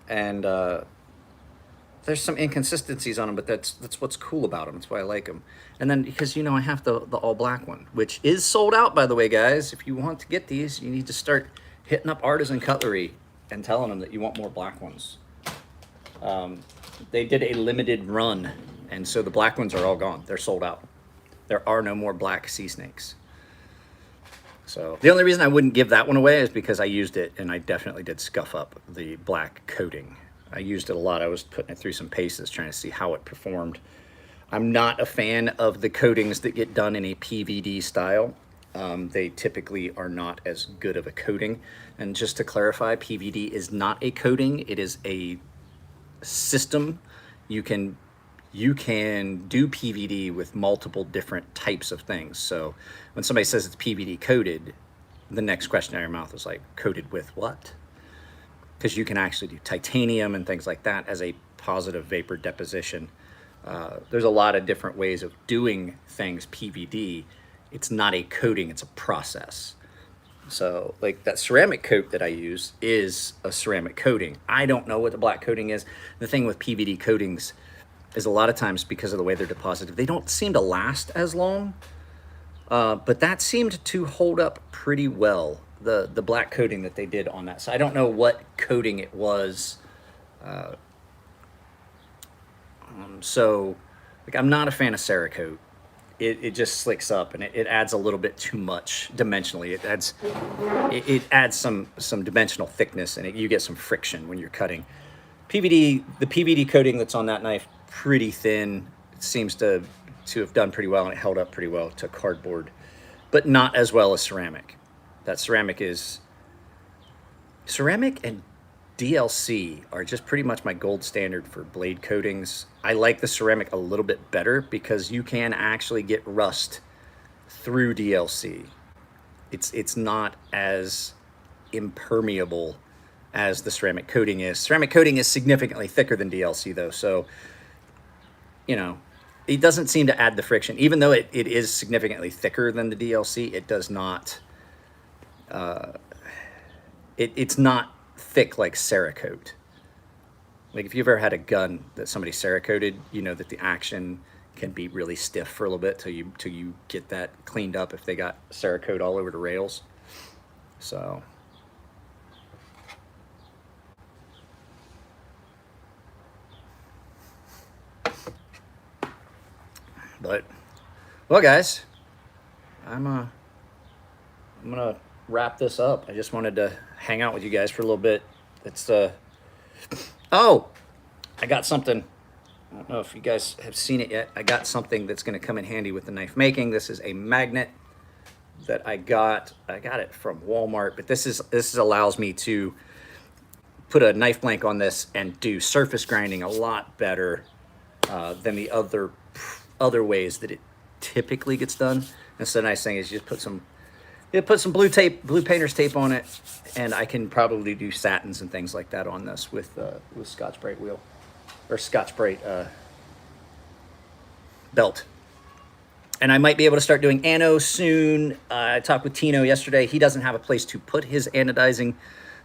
And there's some inconsistencies on them, but that's what's cool about them. That's why I like them. And then because, you know, I have the all black one, which is sold out, by the way, guys. If you want to get these, you need to start hitting up Artisan Cutlery and telling them that you want more black ones. They did a limited run, and so the black ones are all gone. They're sold out. There are no more black sea snakes. So the only reason I wouldn't give that one away is because I used it, and I definitely did scuff up the black coating. I used it a lot. I was putting it through some paces trying to see how it performed. I'm not a fan of the coatings that get done in a PVD style. They typically are not as good of a coating. And just to clarify, PVD is not a coating. It is a system. You can do PVD with multiple different types of things. So when somebody says it's PVD coated, the next question out of your mouth is like, coated with what? Because you can actually do titanium and things like that as a positive vapor deposition. There's a lot of different ways of doing things PVD. It's not a coating, it's a process. So like that ceramic coat that I use is a ceramic coating. I don't know what the black coating is. The thing with PVD coatings is a lot of times because of the way they're deposited, they don't seem to last as long. But that seemed to hold up pretty well, the black coating that they did on that. So I don't know what coating it was. So like I'm not a fan of Cerakote. It just slicks up and it adds a little bit too much dimensionally. It adds some dimensional thickness, and you get some friction when you're cutting. PVD, the PVD coating that's on that knife, pretty thin. It seems to have done pretty well, and it held up pretty well to cardboard, but not as well as ceramic. That ceramic and DLC are just pretty much my gold standard for blade coatings. I like the ceramic a little bit better because you can actually get rust through DLC. It's not as impermeable as the ceramic coating is. Ceramic coating is significantly thicker than DLC though, so you know, it doesn't seem to add the friction. Even though it is significantly thicker than the DLC, it does not, it's not thick like Cerakote. Like if you've ever had a gun that somebody Cerakoted, you know that the action can be really stiff for a little bit till you get that cleaned up if they got Cerakote all over the rails. So but well guys, I'm gonna wrap this up. I just wanted to hang out with you guys for a little bit. It's oh, I got something. I don't know if you guys have seen it yet. I got something that's going to come in handy with the knife making. This is a magnet that I got. I got it from Walmart, but this allows me to put a knife blank on this and do surface grinding a lot better than the other ways that it typically gets done. And so the nice thing is you just put some blue painter's tape on it, and I can probably do satins and things like that on this with Scotch-Brite wheel or Scotch-Brite belt. And I might be able to start doing ano soon. I talked with Tino yesterday. He doesn't have a place to put his anodizing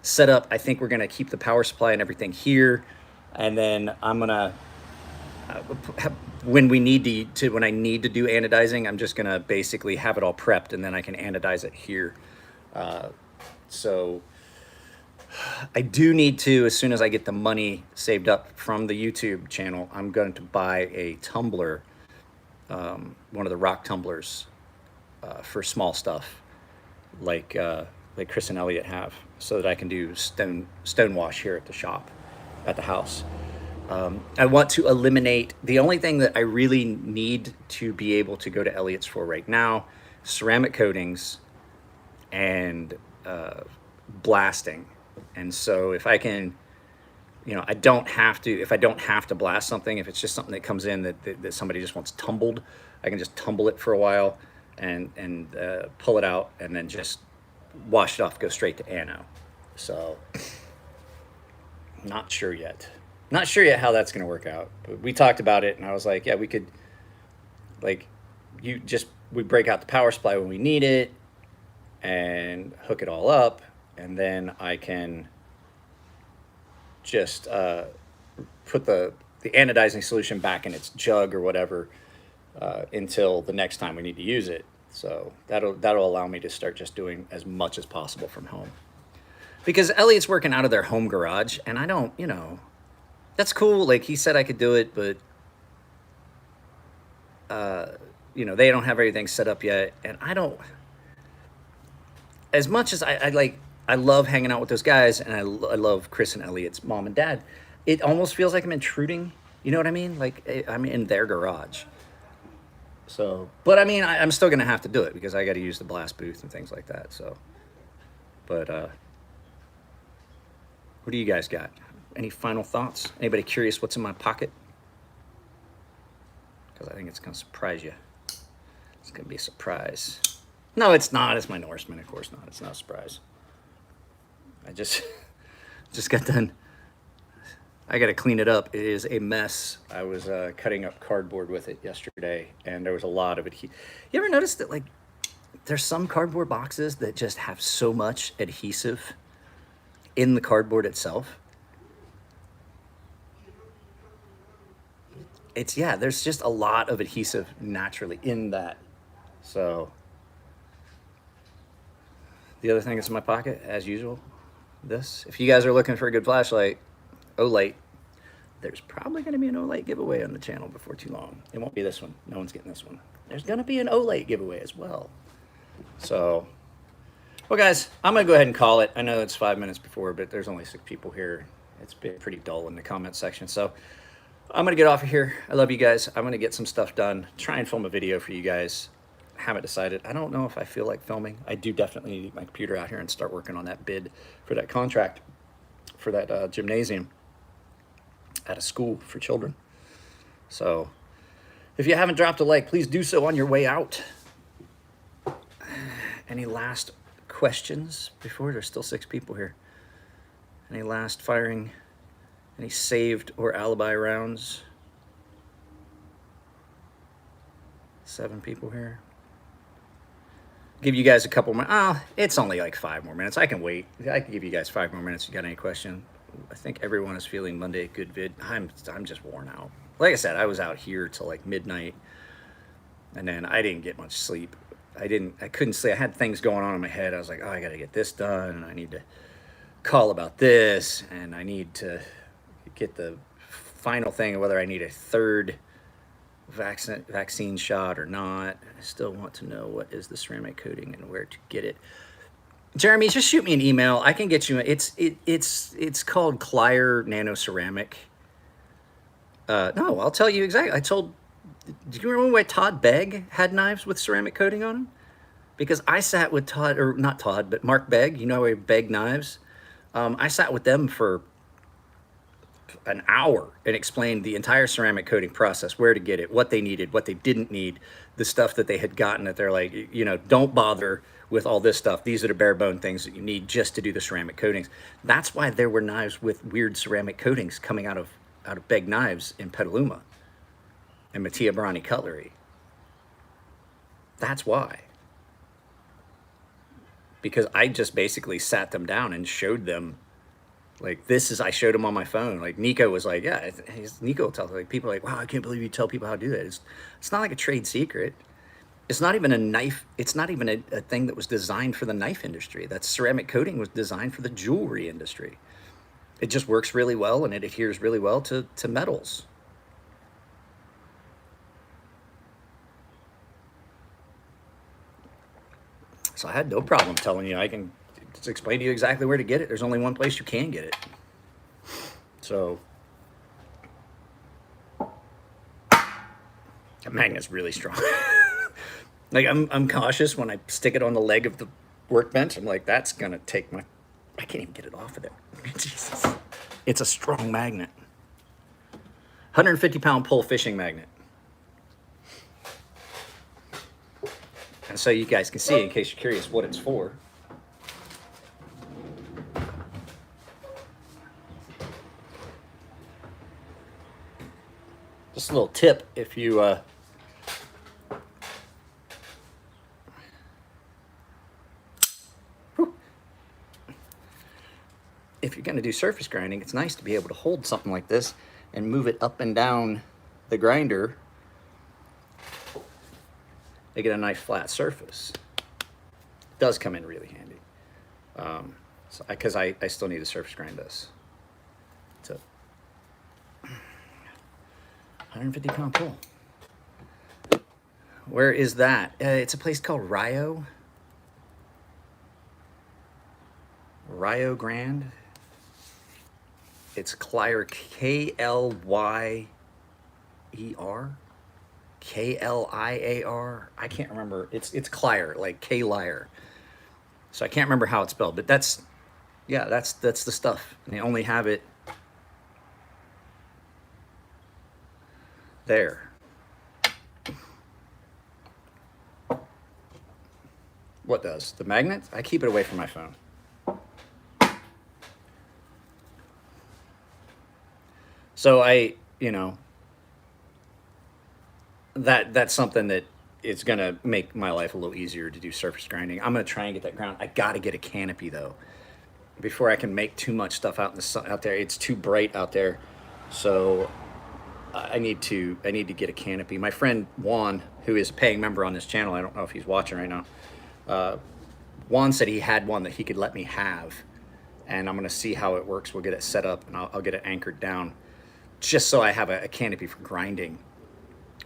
setup. I think we're gonna keep the power supply and everything here, and then I'm gonna when I need to do anodizing, I'm just gonna basically have it all prepped, and then I can anodize it here. So I do need to, as soon as I get the money saved up from the YouTube channel, I'm going to buy a tumbler, one of the rock tumblers for small stuff, like Chris and Elliot have, so that I can do stone wash here at the shop, at the house. I want to eliminate, the only thing that I really need to be able to go to Elliot's for right now, ceramic coatings and blasting. And so if I can, if I don't have to blast something, if it's just something that comes in that somebody just wants tumbled, I can just tumble it for a while and pull it out and then just wash it off, go straight to ano. So not sure yet how that's going to work out, but we talked about it, and I was like, yeah, we could, we break out the power supply when we need it and hook it all up, and then I can just put the anodizing solution back in its jug or whatever until the next time we need to use it. So that'll allow me to start just doing as much as possible from home, because Elliot's working out of their home garage, and I don't, that's cool. Like he said I could do it, but they don't have everything set up yet. And I don't, as much as I love hanging out with those guys, and I love Chris and Elliot's mom and dad, it almost feels like I'm intruding. You know what I mean? Like I'm in their garage. So, but I mean, I'm still going to have to do it because I got to use the blast booth and things like that. So, but what do you guys got? Any final thoughts? Anybody curious what's in my pocket? Because I think it's going to surprise you. It's going to be a surprise. No, it's not. It's my Norseman, of course not. It's not a surprise. I just got done. I got to clean it up. It is a mess. I was cutting up cardboard with it yesterday, and there was a lot of adhesive. You ever notice that, there's some cardboard boxes that just have so much adhesive in the cardboard itself? There's just a lot of adhesive naturally in that. So the other thing that's in my pocket, as usual, this. If you guys are looking for a good flashlight, Olight, there's probably going to be an Olight giveaway on the channel before too long. It won't be this one. No one's getting this one. There's going to be an Olight giveaway as well. So, well, guys, I'm going to go ahead and call it. I know it's 5 minutes before, but there's only 6 people here. It's been pretty dull in the comment section. So I'm going to get off of here. I love you guys. I'm going to get some stuff done. Try and film a video for you guys. Haven't decided. I don't know if I feel like filming. I do definitely need my computer out here and start working on that bid for that contract for that gymnasium at a school for children. So if you haven't dropped a like, please do so on your way out. Any last questions before? There's still 6 people here. Any last firing? Any saved or alibi rounds? 7 people here. Give you guys a couple more. It's only like 5 more minutes. I can wait. I can give you guys 5 more minutes. You got any question? I think everyone is feeling Monday good vid. I'm just worn out. Like I said, I was out here till like midnight, and then I didn't get much sleep. I couldn't sleep. I had things going on in my head. I was like, oh, I got to get this done, and I need to call about this, and I need to get the final thing of whether I need a third vaccine shot or not. I still want to know what is the ceramic coating and where to get it. Jeremy, just shoot me an email. I can get you. It's called Clier Nano Ceramic. No, I'll tell you exactly. Do you remember why Todd Begg had knives with ceramic coating on them? Because I sat with Todd, or not Todd, but Mark Begg. You know, Begg knives. I sat with them for an hour and explained the entire ceramic coating process, where to get it, what they needed, what they didn't need, the stuff that they had gotten that they're like, you know, don't bother with all this stuff. These are the bare bone things that you need just to do the ceramic coatings. That's why there were knives with weird ceramic coatings coming out of Begg knives in Petaluma and Mattia Brani cutlery. That's why. Because I just basically sat them down and showed them, like, I showed them on my phone. Like, Nico was like, yeah, Nico will tell, like, people are like, wow, I can't believe you tell people how to do that. It's not like a trade secret. It's not even a knife. It's not even a thing that was designed for the knife industry. That ceramic coating was designed for the jewelry industry. It just works really well, and it adheres really well to metals. So I had no problem telling you. I can just explain to you exactly where to get it. There's only one place you can get it. So that magnet's really strong. Like, I'm cautious when I stick it on the leg of the workbench. I'm like, that's gonna take I can't even get it off of there. Jesus. It's a strong magnet. 150-pound pole fishing magnet. And so you guys can see, in case you're curious what it's for. Just a little tip, if you if you're going to do surface grinding, it's nice to be able to hold something like this and move it up and down the grinder to get a nice flat surface. It does come in really handy. Because I still need to surface grind this. It's a 150-pound pole. Where is that? It's a place called Rio Grande. It's Clier, K-L-Y-E-R, K-L-I-A-R. I can't remember. It's Clier, like K-Liar. So I can't remember how it's spelled, but that's the stuff. And they only have it there. What does? The magnet? I keep it away from my phone. So that's something that it's gonna make my life a little easier to do surface grinding. I'm gonna try and get that ground. I gotta get a canopy though, before I can make too much stuff out in the sun out there. It's too bright out there, so I need to get a canopy. My friend Juan, who is a paying member on this channel, I don't know if he's watching right now. Juan said he had one that he could let me have, and I'm gonna see how it works. We'll get it set up, and I'll get it anchored down, just so I have a canopy for grinding.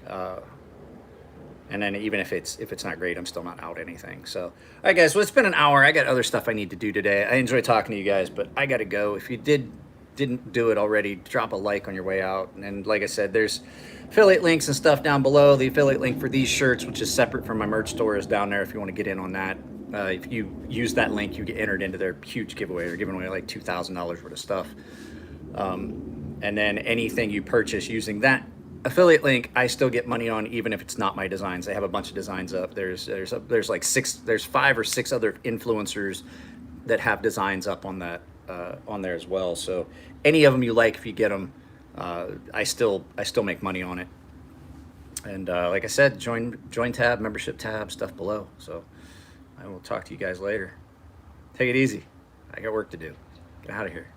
And then even if it's not great, I'm still not out anything. So, all right, guys, well, it's been an hour. I got other stuff I need to do today. I enjoy talking to you guys, but I got to go. If you didn't do it already, drop a like on your way out. And like I said, there's affiliate links and stuff down below. The affiliate link for these shirts, which is separate from my merch store, is down there if you want to get in on that. If you use that link, you get entered into their huge giveaway. They're giving away like $2,000 worth of stuff. And then anything you purchase using that affiliate link, I still get money on, even if it's not my designs. They have a bunch of designs up. There's like 5 or 6 other influencers that have designs up on that on there as well. So any of them you like, if you get them, I still make money on it. And like I said, join tab, membership tab, stuff below. So I will talk to you guys later. Take it easy. I got work to do. Get out of here.